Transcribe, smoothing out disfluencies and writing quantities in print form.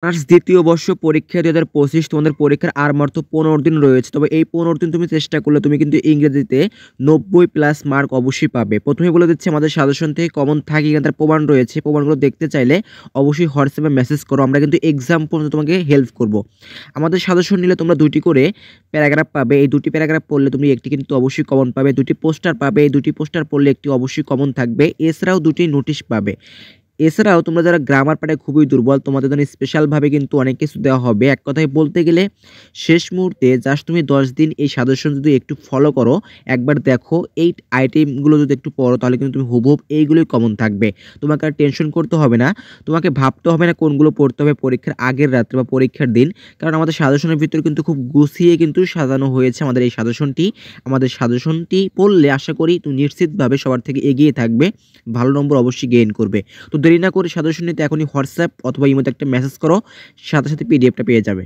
Honours দ্বিতীয় বর্ষ পরীক্ষা ২০২৫ তোমাদের পরীক্ষার আর মাত্র ১৫ দিন রয়েছে। তবে এই ১৫ দিন তুমি চেষ্টা করলে তুমি কিন্তু ইংরেজিতে ৯০+ মার্ক অবশ্যই পাবে। ১ম এই বলে দিচ্ছি আমাদের সাজেশন থেকে কমন থাকে এখানে তার প্রমাণ রয়েছে। প্রমাণগুলো দেখতে চাইলে অবশ্যই হোয়াটসঅ্যাপে মেসেজ করো। আমরা কিন্তু এক্সাম পর্যন্ত তোমাকে হেল্প করব। আমাদের সাজেশন নিলে তোমরা ২ টি করে প্যারাগ্রাফ পাবে। এই ২ টি প্যারাগ্রাফ পড়লে তুমি একটি কিন্তু অবশ্যই কমন পাবে। ২ টি পোস্টার পাবে। এই ২ টি পোস্টার পড়লে একটি অবশ্যই কমন থাকবে। এছাড়াও ২ টি নোটিশ পাবে। এছাড়াও তোমরা যারা গ্রামার পাঠে খুবই দুর্বল তোমাদের জন্য স্পেশালভাবে কিন্তু অনেক কিছু দেওয়া হবে। এক কথায় বলতে গেলে শেষ মুহূর্তে জাস্ট তুমি ১০ দিন এই সাজেশন যদি একটু ফলো করো, একবার দেখো এই আইটেমগুলো যদি একটু পড়ো তাহলে কিন্তু তুমি হুবহুব এইগুলোই কমন থাকবে। তোমাকে আর টেনশন করতে হবে না। তোমাকে ভাবতে হবে না কোনগুলো পড়তে হবে পরীক্ষার আগের রাত্রে বা পরীক্ষার দিন। কারণ আমাদের সাজেশনের ভিতরে কিন্তু খুব গুছিয়ে কিন্তু সাজানো হয়েছে আমাদের এই সাজেশনটি। আমাদের সাজেশনটি পড়লে আশা করি তুমি নিশ্চিতভাবে সবার থেকে এগিয়ে থাকবে। ভালো নম্বর অবশ্যই গেইন করবে। তো দেরি না করে সাজেশন নিতে এখনই হোয়াটসঅ্যাপ অথবা ইমোতে একটা মেসেজ করো, সাথে সাথে পিডিএফটা পেয়ে যাবে।